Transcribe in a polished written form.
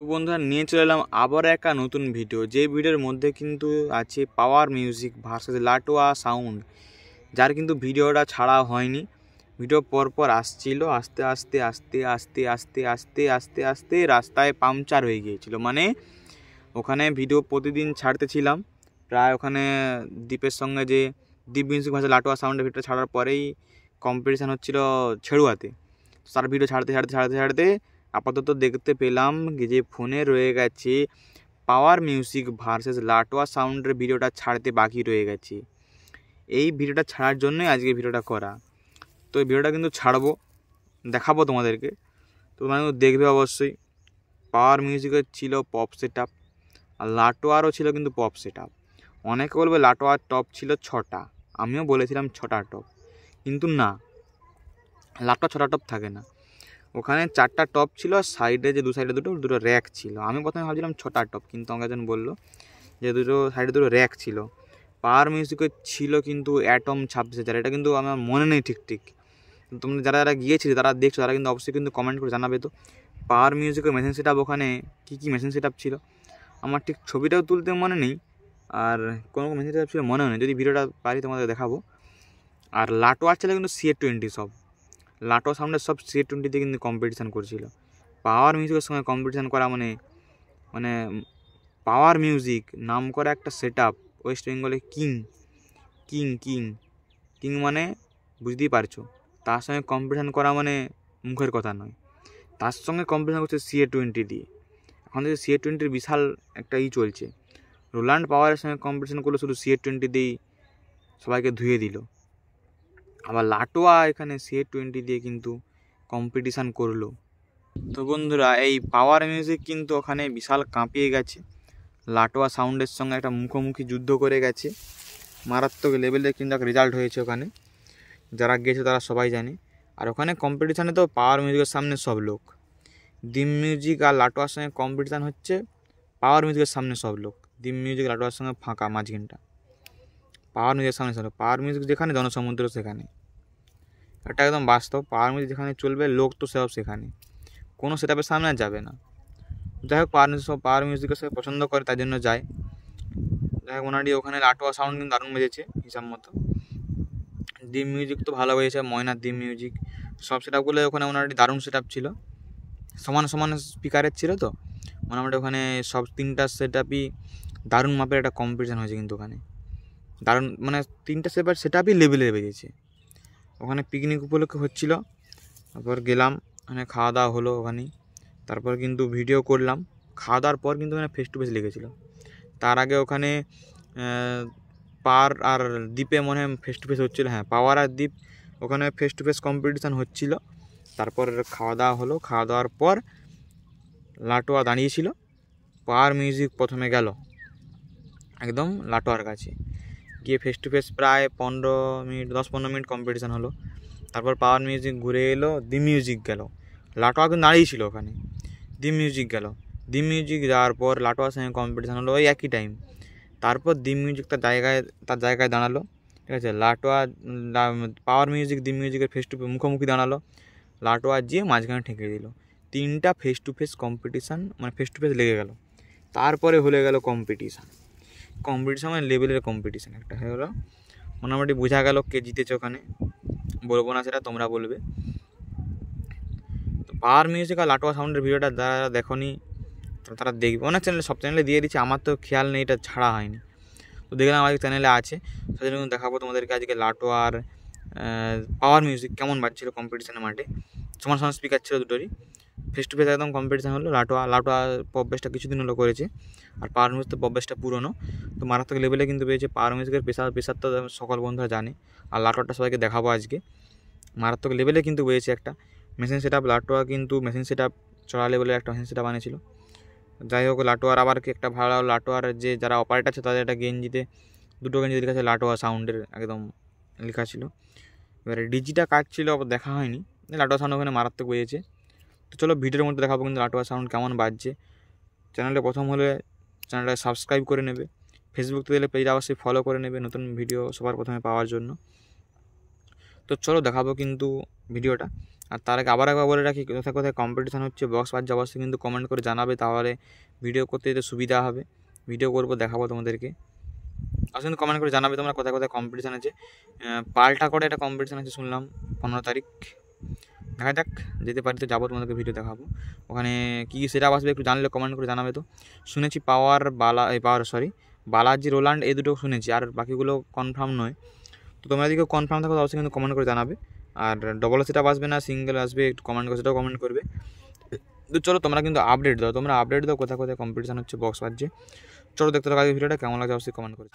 বন্ধুরা নিয়ে চলে এলাম আবার একটা নতুন ভিডিও, যে ভিডিওর মধ্যে কিন্তু আছে পাওয়ার মিউজিক ভার্সেস লাটোয়া সাউন্ড, যার কিন্তু ভিডিওটা ছাড়া হয়নি। ভিডিও পরপর আসছিল, আস্তে আস্তে আস্তে আস্তে আস্তে আস্তে আস্তে আস্তে রাস্তায় পাংচার হয়ে গিয়েছিল। মানে ওখানে ভিডিও প্রতিদিন ছাড়তেছিলাম, প্রায় ওখানে দ্বীপের সঙ্গে যে দ্বীপ মিউজিক ভার্সেস লাটোয়া সাউন্ডের ভিডিও ছাড়ার পরেই কম্পিটিশান হচ্ছিল ছেড়ুয়াতে। তার ভিডিও ছাড়তে ছাড়তে ছাড়তে ছাড়তে আপাতত দেখতে পেলাম যে ফোনে রয়ে গেছে পাওয়ার মিউজিক ভার্সেস লাটোয়া সাউন্ডের ভিডিওটা ছাড়তে বাকি রয়ে গেছে। এই ভিডিওটা ছাড়ার জন্যই আজকে ভিডিওটা করা। তো এই ভিডিওটা কিন্তু ছাড়বো, দেখাবো তোমাদেরকে, তো তোমরা কিন্তু দেখবে অবশ্যই। পাওয়ার মিউজিকের ছিল পপ সেট আপ, আর লাটোয়ারও ছিল কিন্তু পপ সেট আপ। অনেকে বলবে লাটোয়ার টপ ছিল 6টা, আমিও বলেছিলাম 6টা টপ, কিন্তু না, লাটোয়া 6টা টপ থাকে না। ওখানে 4টা টপ ছিল, সাইডে যে দু সাইডে দুটো র্যাক ছিল। আমি প্রথমে ভাবছিলাম 6টা টপ, কিন্তু আমাকে একজন বললো যে দুটো সাইডে দুটো র্যাক ছিল। পাওয়ার মিউজিকের ছিল কিন্তু অ্যাটম 26,000, এটা কিন্তু আমার মনে নেই ঠিক। তোমরা যারা যারা গিয়েছিলে তারা দেখছো, তারা কিন্তু অবশ্যই কিন্তু কমেন্ট করে জানাবে। তো পাওয়ার মিউজিকের মেশিন সেট আপ ওখানে কী মেশিন সেট আপ ছিল আমার ঠিক ছবিটাও তুলতে মনে নেই, আর কোনো মেশিন সেট আপ ছিল মনেও নেই। যদি ভিডিওটা পারি তোমাদের দেখাবো। আর লাটোয়ার ছিল কিন্তু CA20, সব লাটোয়া সাউন্ডের সব CA20তে কিন্তু কম্পিটিশান করছিল। পাওয়ার মিউজিকের সঙ্গে কম্পিটিশান করা মানে মানে পাওয়ার মিউজিক নাম করা একটা সেট আপ, ওয়েস্ট বেঙ্গলে কিং কিং কিং কিং মানে বুঝতেই পারছো, তার সঙ্গে কম্পিটিশান করা মানে মুখের কথা নয়। তার সঙ্গে কম্পিটিশান করছে CA20 দিয়ে। এখন থেকে CA20-র বিশাল একটা চলছে। রোল্যান্ড পাওয়ারের সঙ্গে কম্পিটিশান করলো, শুধু CA20 দিয়েই সবাইকে ধুয়ে দিল। আবার লাটোয়া এখানে CA20 দিয়ে কিন্তু কম্পিটিশান করলো। তো বন্ধুরা, এই পাওয়ার মিউজিক কিন্তু ওখানে বিশাল কাঁপিয়ে গেছে, লাটোয়া সাউন্ডের সঙ্গে একটা মুখোমুখি যুদ্ধ করে গেছে। মারাত্মক লেভেলের কিন্তু একটা রেজাল্ট হয়েছে ওখানে, যারা গিয়েছে তারা সবাই জানে। আর ওখানে কম্পিটিশানে তো পাওয়ার মিউজিকের সামনে সব লোক, দ্বীপ মিউজিক আর লাটোয়ার সঙ্গে কম্পিটিশান হচ্ছে, পাওয়ার মিউজিকের সামনে সব লোক। দ্বীপ মিউজিক লাটোয়ার সঙ্গে ফাঁকা মাঝখানটা, পাওয়ার মিউজিকের সামনে সব। পাওয়ার মিউজিক যেখানে জনসমুদ্র সেখানে, এটা একদম বাস্তব। পাওয়ার মিউজিক যেখানে চলবে, লোক তো সব সেখানে, কোনো সেট আপের সামনে যাবে না। যাই হোক, পাওয়ার মিউজিকের সাথে পছন্দ করে তাই জন্য যায়। যাই হোক, ওনারই ওখানে লাটোয়া সাউন্ড কিন্তু দারুণ বেজেছে হিসাব মতো। দ্বীপ মিউজিক তো ভালো বেজেছে, ময়নার দ্বীপ মিউজিক, সব সেট আপগুলো ওখানে ওনারই দারুণ সেট আপ ছিল। সমান সমান স্পিকারের ছিল, তো মোটামুটি ওখানে সব 3টা সেট আপই দারুণ মাপের একটা কম্পিটিশান হয়েছে কিন্তু ওখানে। দারুণ মানে 3টা সেট আপই লেভেলে বেজেছে। ওখানে পিকনিক উপলক্ষে হচ্ছিল, তারপর গেলাম, ওখানে খাওয়া দাওয়া হলো ওখানেই। তারপর কিন্তু ভিডিও করলাম। খাওয়া দাওয়ার পর কিন্তু ওখানে ফেস টু ফেস লেগেছিলো। তার আগে ওখানে পাওয়ার আর দ্বীপে মনে হয় ফেস টু ফেস হচ্ছিলো। হ্যাঁ, পাওয়ার আর দ্বীপ ওখানে ফেস টু ফেস কম্পিটিশান হচ্ছিলো। তারপর খাওয়া দাওয়া হলো। খাওয়া দাওয়ার পর লাটোয়া দাঁড়িয়েছিল। পাওয়ার মিউজিক প্রথমে গেল একদম লাটোয়ার কাছে, গিয়ে ফেস টু ফেস প্রায় 10-15 মিনিট কম্পিটিশান হলো। তারপর পাওয়ার মিউজিক ঘুরে এলো, দ্বীপ মিউজিক গেল। লাটোয়া কিন্তু দাঁড়িয়েছিল ওখানে, দ্বীপ মিউজিক গেল। দ্বীপ মিউজিক যাওয়ার পর লাটোয়ার সঙ্গে কম্পিটিশান হলো ওই একই টাইম। তারপর দ্বীপ মিউজিক তার জায়গায় দাঁড়ালো, ঠিক আছে। পাওয়ার মিউজিক দ্বীপ মিউজিকের ফেস টু ফেস মুখোমুখি দাঁড়ালো। লাটোয়া যেয়ে মাঝখানে ঠেকে দিল। 3টা ফেস টু ফেস কম্পিটিশান, মানে ফেস টু ফেস লেগে গেল। তারপরে হয়ে গেল কম্পিটিশান মানে লেভেলের কম্পিটিশান একটা হয়ে গেলো। মোটামুটি বোঝা গেল কে জিতেছে ওখানে। বলবো না সেটা, তোমরা বলবে। তো পাওয়ার মিউজিক আর লাটোয়া সাউন্ডের ভিডিওটা যারা দেখোনি তারা দেখবে। অনেক চ্যানেলে, সব চ্যানেলে দিয়ে দিচ্ছে, আমার তো খেয়াল নেই, এটা ছাড়া হয়নি। তো দেখলাম আমাদের চ্যানেলে আছে, সেজন্য দেখাবো তোমাদেরকে আজকে লাটোয়ার পাওয়ার মিউজিক কেমন বাজছিল কম্পিটিশানের মাঠে। সমান সমান স্পিকার ছিল দুটোরই, ফেস টু ফেস একদম কম্পিটিশান হলো। লাটোয়া পপ বেসটা কিছুদিন হলো করেছে, আর পাওয়ার মিউজিক তো পপ বেসটা পুরনো। তো মারাত্মক লেভেলে কিন্তু পেয়েছে পাওয়ার মিউজিকের পেশার তো সকল বন্ধুরা জানে। আর লাটোয়ারটা সবাইকে দেখাবো আজকে, মারাত্মক লেভেলে কিন্তু পেয়েছে একটা মেশিন সেট আপ। লাটোয়া কিন্তু মেশিন সেট আপ চড়া লেভেলের একটা মেশিন সেট আপ আনেছিল। যাই হোক, লাটোয়ার আবার কি একটা ভালো, লাটোয়ার যে যারা অপারেটর আছে তাদের একটা গেঞ্জিতে 2টো গেঞ্জি লেখা আছে লাটোয়া সাউন্ডের, একদম লেখা ছিল। এবারে ডিজিটা কাজ ছিল, দেখা হয়নি। লাটোয়া সাউন্ড ওখানে মারাত্মক বেজেছে। তো চলো ভিডিওর মধ্যে দেখাবো কিন্তু লাটোয়া সাউন্ড কেমন বাজছে। চ্যানেলে প্রথম হলে চ্যানেলটা সাবস্ক্রাইব করে নেবে, ফেসবুক থেকে পেজটা অবশ্যই ফলো করে নেবে নতুন ভিডিও সবার প্রথমে পাওয়ার জন্য। তো চলো দেখাবো কিন্তু ভিডিওটা। আর তার আগে আবার একবার বলে রাখি, কোথায় কোথায় কম্পিটিশান হচ্ছে বক্স বাজছে অবশ্যই কিন্তু কমেন্ট করে জানাবে, তাহলে ভিডিও করতে যেতে সুবিধা হবে। ভিডিও করবো, দেখাবো তোমাদেরকে। আসলে কিন্তু কমেন্ট করে জানাবে তোমরা কোথায় কোথায় কম্পিটিশান আছে। পাল্টা করে একটা কম্পিটিশান আছে শুনলাম 15 তারিখ, দেখা যাক, যেতে পারি তো যাবো, তোমাদেরকে ভিডিও দেখাবো। ওখানে কী সেটা আসবে একটু জানলে কমেন্ট করে জানাবে। তো শুনেছি বালাজি রোল্যান্ড এই দুটো শুনেছি, আর বাকিগুলো কনফার্ম নয়। তো তোমরা যদি কনফার্ম থাকো অবশ্যই কিন্তু কমেন্ট করে জানাবে। আর ডবল সেট আপ আসবে না সিঙ্গেল আসবে একটু কমেন্ট করে, সেটাও কমেন্ট করবে। তো চলো তোমরা কিন্তু আপডেট দাও কোথায় কোথায় কম্পিটিশান হচ্ছে বক্স বাজছে। চলো দেখতে থাকো ভিডিওটা, কেমন লাগে অবশ্যই কমেন্ট করে।